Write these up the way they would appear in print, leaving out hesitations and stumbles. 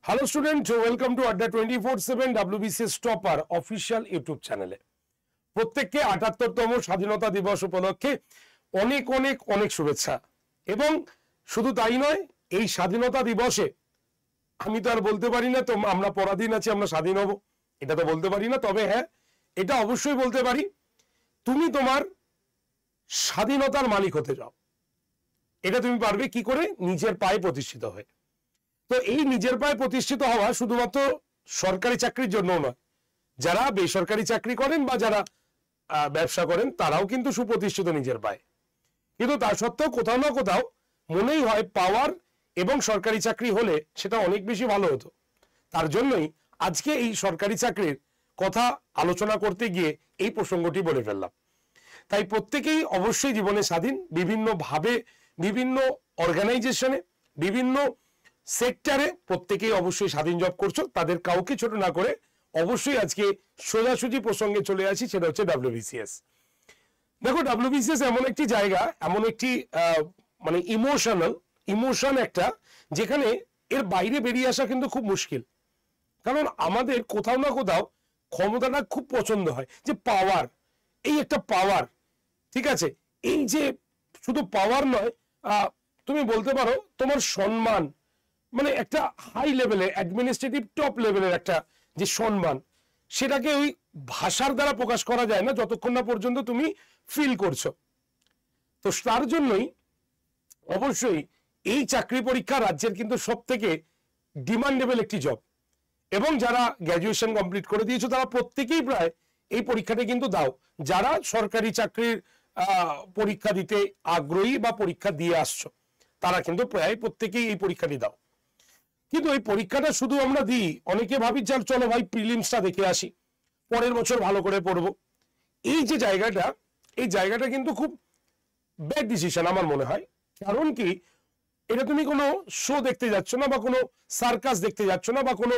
Hello student, welcome to আড্ডা 24/7 WBCS topper official YouTube চ্যানেলে। প্রত্যেককে ৭৮তম স্বাধীনতা দিবস উপলক্ষে অনেক অনেক অনেক শুভেচ্ছা। এবং শুধু তাই নয়, এই স্বাধীনতা দিবসে আমি তো আর বলতে পারি না তো আমরা পরাধীন আছি, আমরা স্বাধীন হব, এটা তো বলতে পারি না। তবে হ্যাঁ, এটা অবশ্যই বলতে পারি, তুমি তোমার স্বাধীনতার মালিক হতে যাও। এটা তুমি পারবে কি করে? নিজের পায়ে প্রতিষ্ঠিত হয়ে। তো এই নিজের পায়ে প্রতিষ্ঠিত হওয়া শুধুমাত্র সরকারি চাকরির জন্য নয়, যারা বেসরকারি চাকরি করেন বা যারা ব্যবসা করেন তারাও কিন্তু সুপ্রতিষ্ঠিত নিজের পায়ে। কিন্তু তা সত্ত্বেও কোথাও না কোথাও মনেই হয় পাওয়ার এবং সরকারি চাকরি হলে সেটা অনেক বেশি ভালো হতো। তার জন্যই আজকে এই সরকারি চাকরির কথা আলোচনা করতে গিয়ে এই প্রসঙ্গটি বলে ফেললাম। তাই প্রত্যেকেই অবশ্যই জীবনে স্বাধীন, বিভিন্নভাবে বিভিন্ন অর্গানাইজেশনে বিভিন্ন সেক্টরে প্রত্যেকেই অবশ্যই স্বাধীন জব করছো। তাদের কাউকে ছোট না করে অবশ্যই আজকে সোজাসুজি প্রসঙ্গে চলে আসি, সেটা হচ্ছে WBCS। দেখো, WBCS এমন একটি জায়গা, এমন একটি মানে ইমোশন একটা, যেখানে এর বাইরে বেরিয়ে আসা কিন্তু খুব মুশকিল। কারণ আমাদের কোথাও না কোথাও ক্ষমতাটা খুব পছন্দ হয়, যে পাওয়ার, এই একটা পাওয়ার, ঠিক আছে, এই যে শুধু পাওয়ার নয়, তুমি বলতে পারো তোমার সম্মান, মানে একটা হাই লেভেলের অ্যাডমিনিস্ট্রেটিভ টপ লেভেলের একটা যে সম্মান, সেটাকে ওই ভাষার দ্বারা প্রকাশ করা যায় না যতক্ষণ না পর্যন্ত তুমি ফিল করছো। তো তার জন্যই অবশ্যই এই চাকরি পরীক্ষা রাজ্যের কিন্তু সব থেকে ডিমান্ডেবল একটি জব। এবং যারা গ্র্যাজুয়েশন কমপ্লিট করে দিয়েছো তারা প্রত্যেকেই প্রায় এই পরীক্ষাটা কিন্তু দাও। যারা সরকারি চাকরির পরীক্ষা দিতে আগ্রহী বা পরীক্ষা দিয়ে আসছো তারা কিন্তু প্রায় প্রত্যেকেই এই পরীক্ষাটি দাও। কিন্তু এই পরীক্ষাটা শুধু আমরা দিই, অনেকে ভাবি যে চলো ভাই প্রিলিমসটা দেখে আসি, পরের বছর ভালো করে পড়বো। এই যে জায়গাটা, এই জায়গাটা কিন্তু খুব ব্যাড ডিসিশন আমার মনে হয়। কারণ কি, এটা তুমি কোনো শো দেখতে যাচ্ছ না, বা কোনো সার্কাস দেখতে যাচ্ছ না, বা কোনো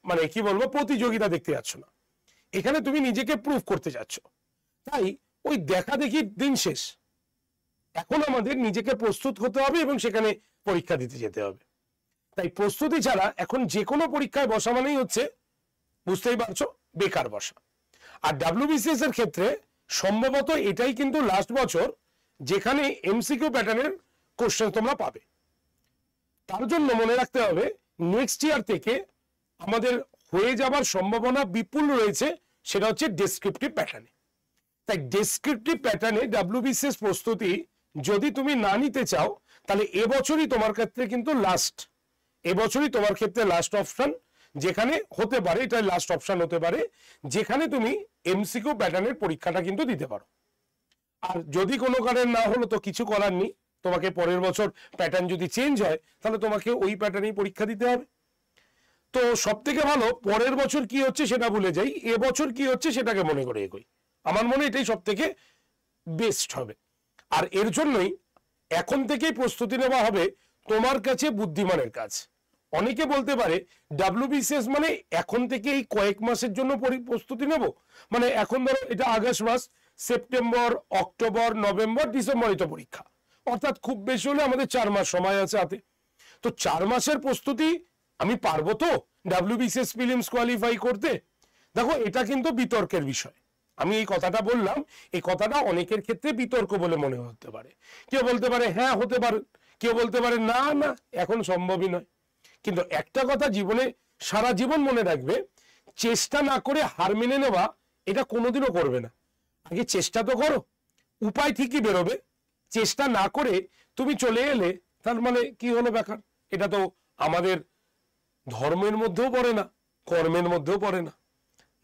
মানে কি বলবো প্রতিযোগিতা দেখতে যাচ্ছ না। এখানে তুমি নিজেকে প্রুভ করতে যাচ্ছ। তাই ওই দেখা দেখি দিন শেষ। এখন আমাদের নিজেকে প্রস্তুত হতে হবে এবং সেখানে পরীক্ষা দিতে যেতে হবে। তাই প্রস্তুতি ছাড়া এখন যে কোনো পরীক্ষায় বসা মানেই হচ্ছে, বুঝতেই পারছো, বেকার বসা। আর WBCS এর ক্ষেত্রে সম্ভবত এটাই কিন্তু লাস্ট বছর যেখানে MCQ প্যাটার্নের কোশ্চেন তোমরা পাবে। তার জন্য মনে রাখতে হবে নেক্সট ইয়ার থেকে আমাদের হয়ে যাবার সম্ভাবনা বিপুল রয়েছে, সেটা হচ্ছে ডেসক্রিপটিভ প্যাটার্নে। তাই ডেসক্রিপটিভ প্যাটার্নে WBCS প্রস্তুতি যদি তুমি না নিতে চাও, তাহলে এবছরই তোমার ক্ষেত্রে কিন্তু এবছরই তোমার ক্ষেত্রে লাস্ট অপশন, যেখানে হতে পারে, এটা লাস্ট অপশন হতে পারে যেখানে তুমি MCQ প্যাটার্নের পরীক্ষাটা কিন্তু দিতে পারো। আর যদি কোনো কারণে না হলো তো কিছু করার নেই, তোমাকে পরের বছর প্যাটার্ন যদি চেঞ্জ হয় তাহলে তোমাকে ওই প্যাটার্নেই পরীক্ষা দিতে হবে। তো সব থেকে ভালো পরের বছর কি হচ্ছে সেটা ভুলে যাই, এবছর কি হচ্ছে সেটাকে মনে করে এগোই। আমার মনে এটাই সব থেকে বেস্ট হবে। আর এর জন্যই এখন থেকেই প্রস্তুতি নেওয়া হবে তোমার কাছে বুদ্ধিমানের কাজ। অনেকে বলতে পারে WBCS মানে এখন থেকে এই কয়েক মাসের জন্য প্রস্তুতি নেব, মানে এখন ধরো এটা আগস্ট মাস, সেপ্টেম্বর, অক্টোবর, নভেম্বর, ডিসেম্বরই তো পরীক্ষা, অর্থাৎ খুব বেশি হলে আমাদের 4 মাস সময় আছে হাতে। তো 4 মাসের প্রস্তুতি আমি পারবো তো WBCS প্রিলিমস কোয়ালিফাই করতে? দেখো, এটা কিন্তু বিতর্কের বিষয়। আমি এই কথাটা বললাম, এই কথাটা অনেকের ক্ষেত্রে বিতর্ক বলে মনে হতে পারে। কেউ বলতে পারে হ্যাঁ হতে পারে, কেউ বলতে পারে না না এখন সম্ভবই নয়। কিন্তু একটা কথা জীবনে সারা জীবন মনে রাখবে, চেষ্টা না করে হার মেনে নেওয়া এটা কোনোদিনও করবে না। আগে চেষ্টা তো করো, উপায় ঠিকই বেরোবে। চেষ্টা না করে তুমি চলে এলে তার মানে কি হলো বেকার। এটা তো আমাদের ধর্মের মধ্যেও পড়ে না, কর্মের মধ্যেও পড়ে না।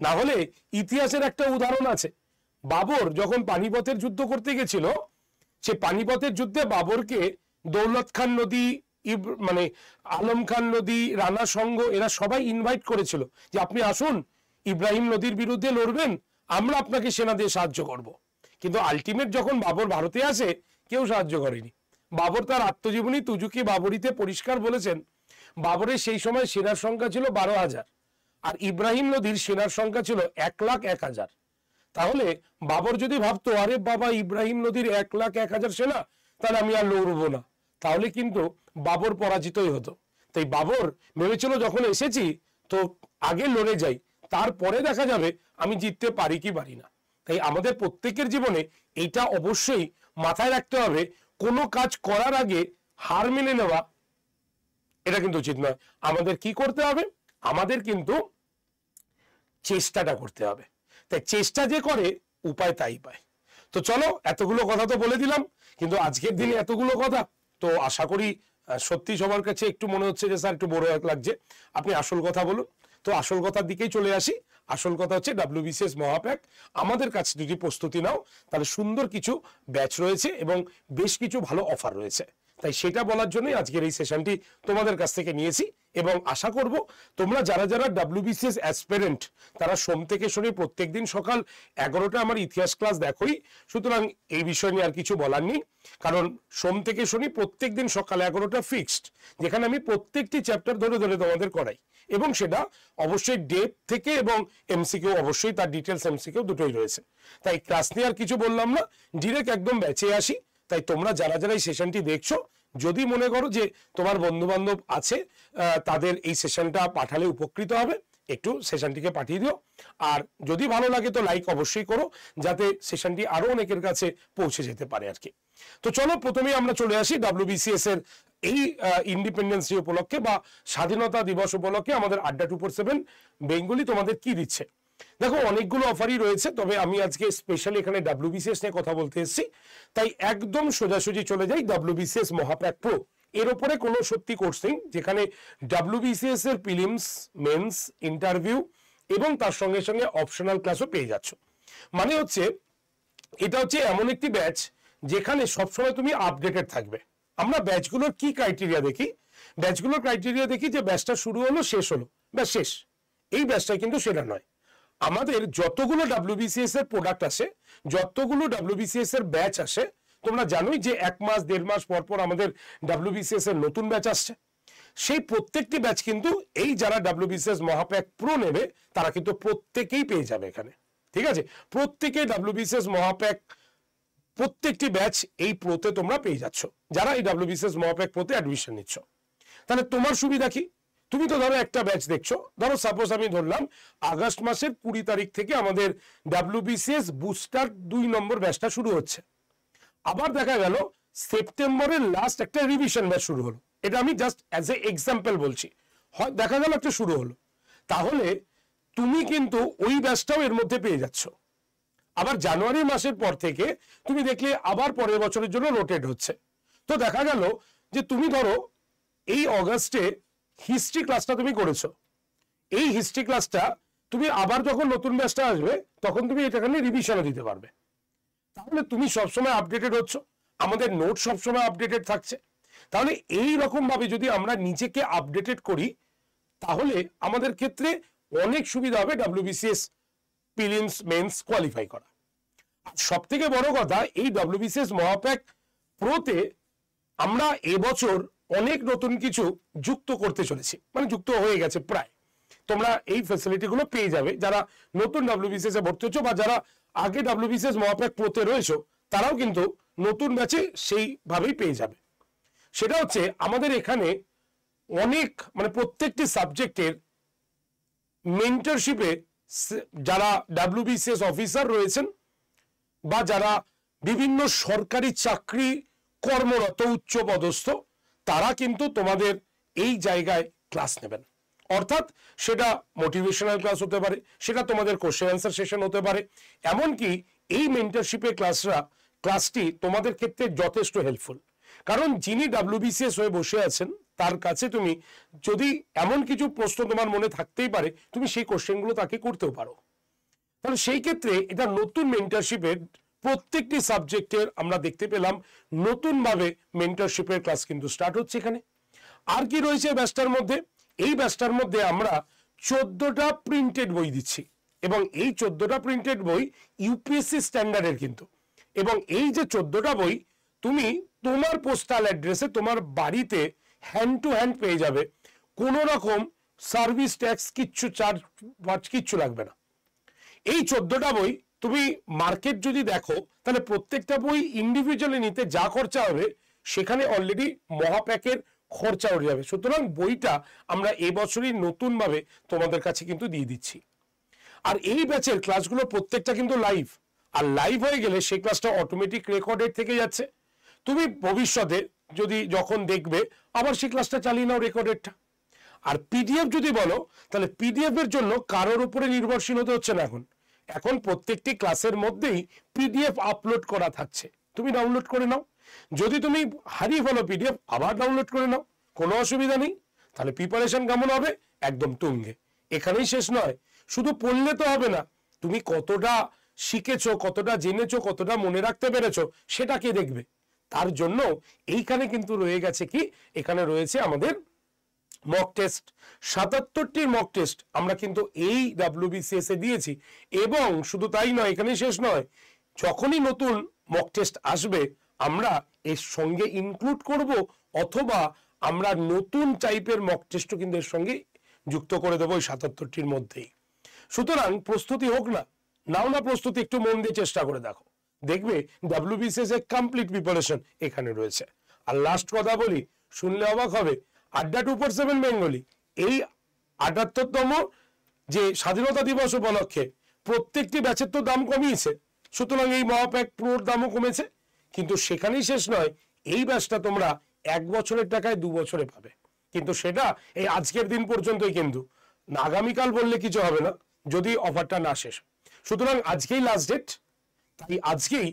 না হলে ইতিহাসের একটা উদাহরণ আছে, বাবর যখন পানিপথের যুদ্ধ করতে গেছিল, সে পানিপথের যুদ্ধে বাবরকে দৌলত খান নদী, মানে আলম খান নদী, রানা সঙ্গ, এরা সবাই ইনভাইট করেছিল যে আপনি আসুন, ইব্রাহিম নদীর বিরুদ্ধে লড়বেন, আমরা আপনাকে সেনা দিয়ে সাহায্য করব। কিন্তু আলটিমেট যখন বাবর ভারতে আসে, কেউ সাহায্য করেনি। বাবর তার আত্মজীবনী তুজুকি বাবরিতে পরিষ্কার বলেছেন, বাবরের সেই সময় সেনার সংখ্যা ছিল 12,000, আর ইব্রাহিম নদীর সেনার সংখ্যা ছিল 1,01,000। তাহলে বাবর যদি ভাবতো আরে বাবা ইব্রাহিম নদীর 1,01,000 সেনা, তাহলে আমি আর লড়বো না, তাহলে কিন্তু বাবর পরাজিতই হতো। তো তাই বাবর ভেবেছিল যখন এসেছি তো আগে লড়ে যাই, তারপরে দেখা যাবে আমি জিততে পারি কি পারি না। তাই আমাদের প্রত্যেকের জীবনে এটা অবশ্যই মাথায় রাখতে হবে, কোনো কাজ করার আগে হার মেনে নেওয়া এটা কিন্তু উচিত নয়। আমাদের কি করতে হবে, আমাদের কিন্তু চেষ্টাটা করতে হবে। তাই চেষ্টা যে করে উপায় তাই পায়। তো চলো, এতগুলো কথা তো বলে দিলাম, কিন্তু আজকের দিনে এতগুলো কথা তো আশা করি সত্যি সবার কাছে একটু মনে হচ্ছে যে স্যার একটু বড় লাগছে, আপনি আসল কথা বলুন। তো আসল কথার দিকেই চলে আসি। আসল কথা হচ্ছে WBCS মহাপ্যাক আমাদের কাছে যদি প্রস্তুতি নাও তাহলে সুন্দর কিছু ব্যাচ রয়েছে এবং বেশ কিছু ভালো অফার রয়েছে। তাই সেটা বলার জন্যই আজকের এই সেশনটি তোমাদের কাছ থেকে নিয়েছি এবং আশা করব তোমরা যারা যারা WBCS অ্যাসপিরেন্ট তারা সোম থেকে শনি প্রত্যেকদিন সকাল 11টা আমার ইতিহাস ক্লাস দেখোই, সুতরাং এই বিষয় নিয়ে আর কিছু বলার নেই। কারণ সোম থেকে শনি প্রত্যেকদিন সকাল 11টা ফিক্সড, যেখানে আমি প্রত্যেকটি চ্যাপ্টার ধরে ধরে তোমাদের করাই এবং সেটা অবশ্যই ডেপ থেকে এবং এমসিকিউ অবশ্যই তার ডিটেলস এমসিকিউ দুটোই রয়েছে। তাই ক্লাস নিয়ে আর কিছু বললাম না, ডিরেক্ট একদম ব্যাচে আসি। তাই তোমরা যারা যারা এই সেশনটি দেখছো, যদি মনে করো যে তোমার বন্ধু বান্ধব আছে তাদের এই সেশনটা পাঠালে উপকৃত হবে, একটু সেশনটিকে পাঠিয়ে দিও। আর যদি ভালো লাগে তো লাইক অবশ্যই করো, যাতে সেশনটি আরো অনেকের কাছে পৌঁছে যেতে পারে আর কি। তো চলো প্রথমেই আমরা চলে আসি WBCS এর এই ইন্ডিপেন্ডেন্স ডে উপলক্ষে বা স্বাধীনতা দিবস উপলক্ষে আমাদের আড্ডা 247 বেঙ্গলি তোমাদের কি দিচ্ছে। দেখো অনেকগুলো অফারই রয়েছে, তবে আমি আজকে স্পেশালি এখানে WBCS নিয়ে কথা বলতে এসেছি, তাই একদম সোজাসুজি চলে যাই WBCS মহাপ্যাক প্রো। এর উপরে কোনো সত্যি কোর্স নেই, যেখানে WBCS এর প্রিলিমস, মেন্স, ইন্টারভিউ এবং তার সঙ্গে সঙ্গে অপশনাল ক্লাসও পেয়ে যাচ্ছ। মানে হচ্ছে এটা হচ্ছে এমন একটি ব্যাচ যেখানে সবসময় তুমি আপডেটেড থাকবে। আমরা ব্যাচগুলোর কি ক্রাইটেরিয়া দেখি, ব্যাচগুলোর ক্রাইটেরিয়া দেখি যে ব্যাচটা শুরু হলো শেষ হলো ব্যাস শেষ, এই ব্যাচটা কিন্তু সেটা নয়। আমাদের যতগুলো WBCS এর প্রোডাক্ট আসে, যতগুলো WBCS এর ব্যাচ আসে, তোমরা জানোই যে 1 মাস 1.5 মাস পর পর আমাদের WBCS এর নতুন ব্যাচ আসছে। সেই প্রত্যেকটি ব্যাচ কিন্তু এই যারা WBCS মহাপ্যাক প্রো নেবে তারা কিন্তু প্রত্যেকেই পেয়ে যাবে এখানে, ঠিক আছে? প্রত্যেকে WBCS মহাপ্যাক প্রত্যেকটি ব্যাচ এই প্রোতে তোমরা পেয়ে যাচ্ছ যারা এই WBCS মহাপ্যাক প্রোতে অ্যাডমিশন নিচ্ছ। তাহলে তোমার সুবিধা কি? তুমি তো ধরো একটা ব্যাচ দেখছো, ধরো সাপোজ আমি ধরলাম আগস্ট মাসের 20 তারিখ থেকে আমাদের WBCS বুস্টার 2 নম্বর ব্যাচটা শুরু হচ্ছে। আবার দেখা গেল সেপ্টেম্বরের লাস্ট একটা রিভিশন ব্যাচ শুরু হলো, এটা আমি জাস্ট অ্যাজ এ এক্সাম্পল বলছি, হয় দেখা গেল একটা শুরু হলো, তাহলে তুমি কিন্তু ওই ব্যাচটাও এর মধ্যে পেয়ে যাচ্ছ। আবার জানুয়ারি মাসের পর থেকে তুমি দেখলে আবার পরের বছরের জন্য রোটেট হচ্ছে। তো দেখা গেল যে তুমি ধরো এই অগাস্টে হিস্ট্রি ক্লাসটা তুমি করেছো, এই হিস্ট্রি ক্লাসটা তুমি আবার যখন নতুন ব্যাচটা আসবে তখন তুমি এটাখানে রিভিশনও দিতে পারবে। তাহলে তুমি সবসময় আপডেটেড হচ্ছ, আমাদের নোট সবসময় আপডেটেড থাকছে। তাহলে এই রকম ভাবে যদি আমরা নিজেকে আপডেটেড করি তাহলে আমাদের ক্ষেত্রে অনেক সুবিধা হবে WBCS প্রিলিমস মেন্স কোয়ালিফাই করা। সব থেকে বড় কথা, এই WBCS মহাপ্যাক প্রোতে আমরা এবছর অনেক নতুন কিছু যুক্ত করতে চলেছি, মানে যুক্ত হয়ে গেছে প্রায়। তোমরা এই ফ্যাসিলিটিগুলো পেয়ে যাবে যারা নতুন WBCS এ ভর্তি হচ্ছ বা যারা আগে WBCS মহাপ্যাক প্রোতে রয়েছে, তারাও কিন্তু নতুন ব্যাচে সেইভাবেই পেয়ে যাবে। সেটা হচ্ছে আমাদের এখানে অনেক মানে প্রত্যেকটি সাবজেক্টের মেন্টরশিপে যারা WBCS অফিসার রয়েছেন বা যারা বিভিন্ন সরকারি চাকরি কর্মরত উচ্চ পদস্থ, তারা কিন্তু তোমাদের এই জায়গায় ক্লাস নেবেন। অর্থাৎ সেটা মোটিভেশনাল ক্লাস হতে পারে, সেটা তোমাদের কোশ্চেন অ্যান্সার সেশন হতে পারে, এমনকি এই মেন্টরশিপের ক্লাসটি তোমাদের ক্ষেত্রে যথেষ্ট হেল্পফুল। কারণ যিনি WBCS হয়ে বসে আছেন তার কাছে তুমি যদি এমন কিছু প্রশ্ন তোমার মনে থাকতেই পারে, তুমি সেই কোশ্চেনগুলো তাকে করতেও পারো। তাহলে সেই ক্ষেত্রে এটা নতুন মেন্টরশিপের প্রত্যেকটি সাবজেক্টের আমরা দেখতে পেলাম নতুনভাবে মেন্টরশিপের ক্লাস কিন্তু স্টার্ট হচ্ছে এখানে। আর কি রয়েছে ব্যাচটার মধ্যে? এই ব্যাচটার মধ্যে আমরা 14টা প্রিন্টেড বই দিচ্ছি এবং এই 14টা প্রিন্টেড বই UPSC স্ট্যান্ডার্ডের কিন্তু, এবং এই যে 14টা বই তুমি তোমার পোস্টাল অ্যাড্রেসে তোমার বাড়িতে হ্যান্ড টু হ্যান্ড পেয়ে যাবে, কোনো রকম সার্ভিস ট্যাক্স কিচ্ছু চার্জ কিচ্ছু লাগবে না। এই 14টা বই তুমি মার্কেট যদি দেখো তাহলে প্রত্যেকটা বই ইন্ডিভিজুয়ালি নিতে যা খরচা হবে সেখানে অলরেডি মহাপ্যাকের খরচা উঠে যাবে। সুতরাং বইটা আমরা এবছরই নতুনভাবে তোমাদের কাছে কিন্তু দিয়ে দিচ্ছি। আর এই ব্যাচের ক্লাসগুলো প্রত্যেকটা কিন্তু লাইভ, আর লাইভ হয়ে গেলে সেই ক্লাসটা অটোমেটিক রেকর্ডেড থেকে যাচ্ছে। তুমি ভবিষ্যতে যদি যখন দেখবে আবার সেই ক্লাসটা চালিয়ে নাও রেকর্ডেডটা। আর পিডিএফ যদি বলো, তাহলে পিডিএফ এর জন্য কারোর উপরে নির্ভরশীল হতে হচ্ছে না। এখন প্রত্যেকটি ক্লাসের মধ্যেই পিডিএফ আপলোড করা থাকছে, তুমি ডাউনলোড করে নাও। যদি তুমি হারিয়ে ফেলো পিডিএফ, আবার ডাউনলোড করে নাও, কোনো অসুবিধা নেই। তাহলে প্রিপারেশন কেমন হবে? একদম তুঙ্গে। এখানেই শেষ নয়, শুধু পড়লে তো হবে না, তুমি কতটা শিখেছো, কতটা জেনেছো, কতটা মনে রাখতে পেরেছো সেটা কে দেখবে? তার জন্য এইখানে কিন্তু রয়ে গেছে কি, এখানে রয়েছে আমাদের মক টেস্ট। ৭৭টির মক টেস্ট আমরা কিন্তু এই WBCS এ দিয়েছি। এবং শুধু তাই নয়, এখানে শেষ নয়, যখনই নতুন মক টেস্ট আসবে আমরা এর সঙ্গে ইনক্লুড করব, অথবা আমরা নতুন টাইপের মক টেস্টও কিন্তু এর সঙ্গে যুক্ত করে দেবো এই ৭৭টির মধ্যেই। সুতরাং প্রস্তুতি হোক না, নাও না প্রস্তুতি, একটু মন দিয়ে চেষ্টা করে দেখো, দেখবে WBCS এর কমপ্লিট প্রিপারেশন এখানে রয়েছে। আর লাস্ট কথা বলি, শুনলে অবাক হবে, আড্ডা 247 বেঙ্গলি এই ৭৮তম যে স্বাধীনতা দিবস উপলক্ষে প্রত্যেকটি ব্যাচের তো দাম কমিয়েছে, সুতরাং এই মহাপ্যাক প্রোর দামও কমেছে। কিন্তু সেখানেই শেষ নয়, এই ব্যাচটা তোমরা 1 বছরের টাকায় 2 বছরে পাবে, কিন্তু সেটা এই আজকের দিন পর্যন্তই, কিন্তু আগামীকাল বললে কিছু হবে না যদি অফারটা না শেষ। সুতরাং আজকেই লাস্ট ডেট, তাই আজকেই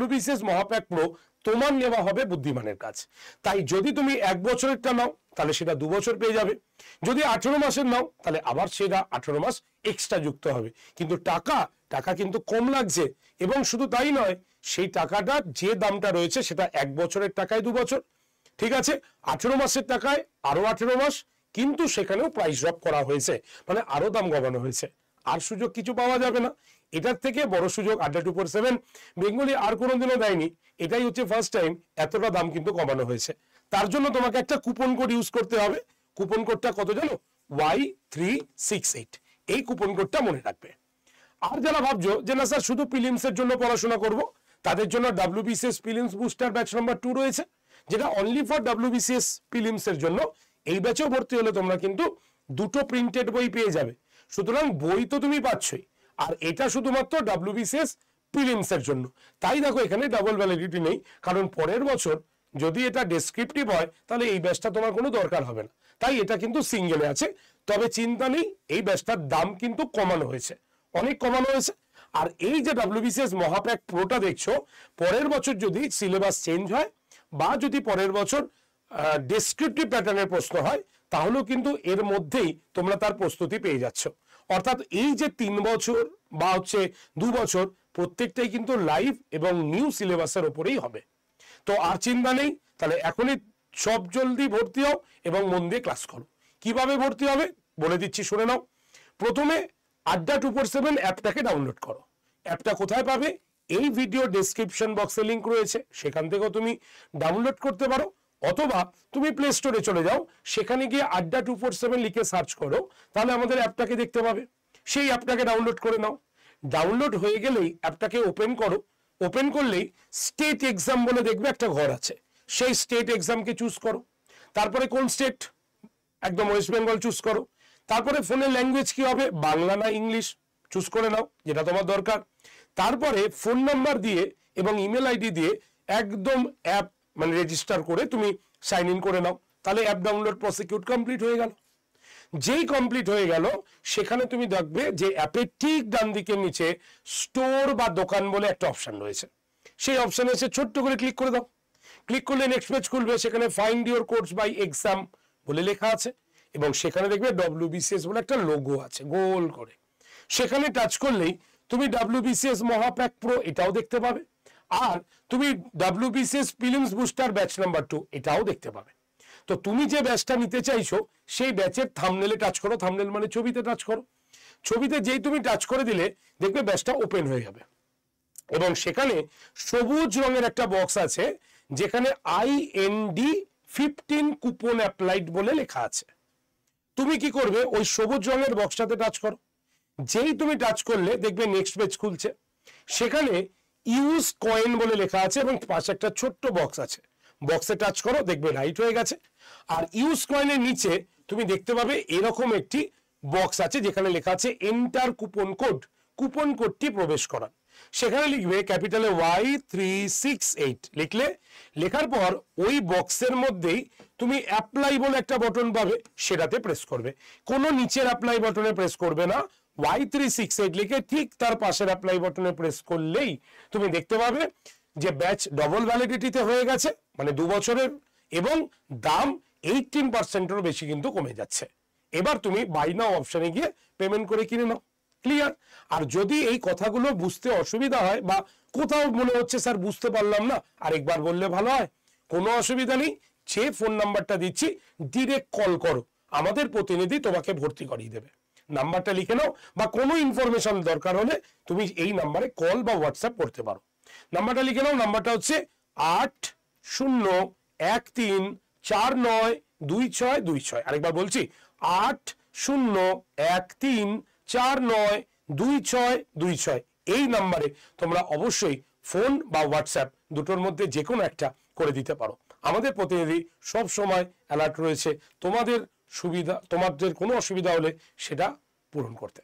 WBCS মহাপ্যাক প্রো তোমার নেওয়া হবে বুদ্ধিমানের কাজ। তাই যদি তুমি 1 বছরেরটা নাও তাহলে সেটা 2 বছর পেয়ে যাবে, যদি 18 মাসের নাও তাহলে আবার সেটা 18 মাস এক্সট্রা যুক্ত হবে। কিন্তু টাকা কিন্তু কম লাগছে। এবং শুধু তাই নয়, সেই টাকাটা যে দামটা রয়েছে সেটা 1 বছরের টাকায় 2 বছর, ঠিক আছে, 18 মাসের টাকায় আরো 18 মাস, কিন্তু সেখানেও প্রাইস ড্রপ করা হয়েছে, মানে আরো দাম কমানো হয়েছে। আর সুযোগ কিছু পাওয়া যাবে না, এটার থেকে বড় সুযোগ আড্ডা 247 বেঙ্গলি আর কোনোদিনও দেয়নি। এটাই হচ্ছে ফার্স্ট টাইম এতটা দাম কিন্তু কমানো হয়েছে। তার জন্য তোমাকে একটা কুপন কোড ইউজ করতে হবে। কুপন কোডটা কত জানো? Y368, এই কুপন কোডটা মনে রাখবে। আর যারা ভাবছো যে না স্যার শুধু প্রিলিমসের জন্য পড়াশোনা করব, তাদের জন্য WBCS prelims booster batch number 2 রয়েছে, যেটা অনলি ফর WBCS প্রিলিমসের জন্য। এই ব্যাচেও ভর্তি হলে তোমরা কিন্তু 2টো প্রিন্টেড বই পেয়ে যাবে। সুতরাং বই তো তুমি পাচ্ছই, আর এটা শুধুমাত্র WBCS প্রিলিমসের জন্য। তাই দেখো এখানে ডাবল ভ্যালিডিটি নেই, কারণ পরের বছর যদি এটা ডেসক্রিপটিভ হয় তাহলে এই ব্যাচটা তোমার কোনো দরকার হবে না, তাই এটা কিন্তু সিঙ্গেলে আছে। তবে চিন্তা নেই, এই ব্যাচটার দাম কিন্তু কমানো হয়েছে, অনেক কমানো হয়েছে। আর এই যে WBCS মহাপ্যাক প্রোটা দেখছো, পরের বছর যদি সিলেবাস চেঞ্জ হয় বা যদি পরের বছর ডেসক্রিপটিভ প্যাটার্নের প্রশ্ন হয়, তাহলেও কিন্তু এর মধ্যেই তোমরা তার প্রস্তুতি পেয়ে যাচ্ছ। অর্থাৎ এই যে 3 বছর বা হচ্ছে 2 বছর, প্রত্যেকটাই কিন্তু লাইভ এবং নিউ সিলেবাসের উপরেই হবে। তো আর চিন্তা নেই, তাহলে এখনই সব জলদি ভর্তি হও এবং মন দিয়ে ক্লাস করো। কিভাবে ভর্তি হবে বলে দিচ্ছি, শুনে নাও। প্রথমে আড্ডা 247 অ্যাপটাকে ডাউনলোড করো। অ্যাপটা কোথায় পাবে? এই ভিডিও ডেসক্রিপশন বক্সে লিংক রয়েছে, সেখান থেকেও তুমি ডাউনলোড করতে পারো, অথবা তুমি প্লে স্টোরে চলে যাও, সেখানে গিয়ে আড্ডা 247 লিখে সার্চ করো, তাহলে আমাদের অ্যাপটাকে দেখতে পাবে। সেই অ্যাপটাকে ডাউনলোড করে নাও। ডাউনলোড হয়ে গেলেই অ্যাপটাকে ওপেন করো। ওপেন করলেই স্টেট এক্সাম বলে দেখবে একটা ঘর আছে, সেই স্টেট এক্সামকে চুজ করো। তারপরে কোন স্টেট? একদম ওয়েস্ট বেঙ্গল চুজ করো। তারপরে ফোনের ল্যাঙ্গুয়েজ কি হবে, বাংলা না ইংলিশ, চুজ করে নাও যেটা তোমার দরকার। তারপরে ফোন নাম্বার দিয়ে এবং ইমেল আইডি দিয়ে একদম অ্যাপ মানে রেজিস্টার করে তুমি সাইন ইন করে নাও, তাহলে অ্যাপ ডাউনলোড প্রসিকিউট কমপ্লিট হয়ে গেল। যেই কমপ্লিট হয়ে গেল, সেখানে তুমি দেখবে যে অ্যাপের ঠিক ডান দিকের নিচে স্টোর বা দোকান বলে একটা অপশন রয়েছে, সেই অপশনে এসে ছোট্ট করে ক্লিক করে দাও। ক্লিক করলে নেক্সট পেজ খুলবে, সেখানে find your course by exam বলে লেখা আছে, এবং সেখানে দেখবে WBCS বলে একটা লোগো আছে গোল করে। সেখানে টাচ করলেই তুমি WBCS মহাপ্যাক প্রো এটাও দেখতে পাবে, আর তুমি WBCS prelims booster batch number 2 এটাও দেখতে পাবে। তো তুমি যে ব্যাচটা নিতে চাইছো সেই ব্যাচের থাম্বনেলে টাচ করো, থাম্বনেল মানে ছবিতে টাচ করো। ছবিতে যেই তুমি টাচ করে দিলে দেখবে ব্যাচটা ওপেন হয়ে যাবে, এবং সেখানে সবুজ রঙের একটা বক্স আছে যেখানে IND 15 কুপন অ্যাপ্লাইড বলে লেখা আছে। তুমি কি করবে, ওই সবুজ রঙের বক্সটাতে টাচ করো। যেই তুমি টাচ করলে দেখবে নেক্সট পেজ খুলছে, সেখানে ইউজ কয়েন বলে লেখা আছে এবং পাশে একটা ছোট্ট বক্স আছে, বক্সে টাচ করো, দেখবে রাইট হয়ে গেছে। আর ইউজ কয়েনের নিচে তুমি দেখতে পাবে এরকম একটি বক্স আছে যেখানে লেখা আছে এন্টার কুপন কোড, কুপন কোডটি প্রবেশ করান। সেখানে লিখবে ক্যাপিটালে Y368 লিখলে, লেখার পর ওই বক্সের মধ্যেই তুমি অ্যাপ্লাই বলে একটা বাটন পাবে, সেটাতে প্রেস করবে। কোনো নিচের অ্যাপ্লাই বাটনে প্রেস করবে না, Y368 লিখে ঠিক তার পাশের অ্যাপ্লাই বাটনে প্রেস করলেই তুমি দেখতে পাবে যে ব্যাচ ডবল ভ্যালিডিটিতে হয়ে গেছে, মানে 2 বছরের, এবং দাম 18%-এরও বেশি কিন্তু কমে যাচ্ছে। এবার তুমি বাই নাও অপশনে গিয়ে পেমেন্ট করে কিনে নাও। ক্লিয়ার? আর যদি এই কথাগুলো বুঝতে অসুবিধা হয় বা কোথাও মনে হচ্ছে স্যার বুঝতে পারলাম না, আরেকবার বললে ভালো হয়, কোনো অসুবিধা নেই। যে ফোন নাম্বারটা দিচ্ছি ডিরেক্ট কল করো, আমাদের প্রতিনিধি তোমাকে ভর্তি করিয়ে দেবে। নাম্বারটা লিখে নাও, বা কোনো ইনফরমেশন দরকার হলে তুমি এই নাম্বারে কল বা হোয়াটসঅ্যাপ করতে পারো। নাম্বারটা লিখে নাও, নাম্বারটা হচ্ছে 8013492626। আরেকবার বলছি 8013492626। এই নাম্বারে তোমরা অবশ্যই ফোন বা হোয়াটসঅ্যাপ দুটোর মধ্যে যে কোনো একটা করে দিতে পারো। আমাদের প্রতিনিধি সব সময় অ্যালার্ট রয়েছে তোমাদের সুবিধা, তোমাদের কোনো অসুবিধা হলে সেটা পূরণ করতে।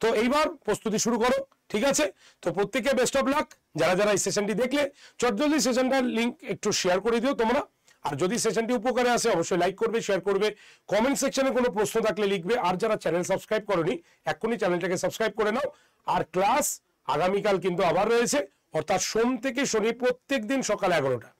তো এইবার প্রস্তুতি শুরু করো, ঠিক আছে? তো প্রত্যেকে বেস্ট অফ লাক। যারা যারা এই সেশনটি দেখলে চটজলদি সেশনটার লিঙ্ক একটু শেয়ার করে দিও তোমরা। আর যদি সেশনটি উপকারে আসে অবশ্যই লাইক করবে, শেয়ার করবে, কমেন্ট সেকশনে কোনো প্রশ্ন থাকলে লিখবে। আর যারা চ্যানেল সাবস্ক্রাইব করোনি এক্ষুনি চ্যানেলটাকে সাবস্ক্রাইব করে নাও। আর ক্লাস আগামীকাল কিন্তু আবার রয়েছে, অর্থাৎ সোম থেকে শনি প্রত্যেক দিন সকাল 11টা।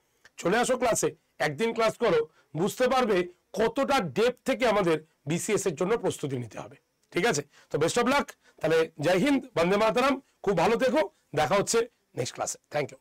চলে আসো ক্লাসে, একদিন ক্লাস করো, বুঝতে পারবে কতটা ডেপথ থেকে আমাদের বিসিএস এর জন্য প্রস্তুতি নিতে হবে। ঠিক আছে? তো বেস্ট অফ লাক। তাহলে জয় হিন্দ, বন্দে মাতরম, খুব ভালো থেকো, দেখা হচ্ছে নেক্সট ক্লাসে। Thank you.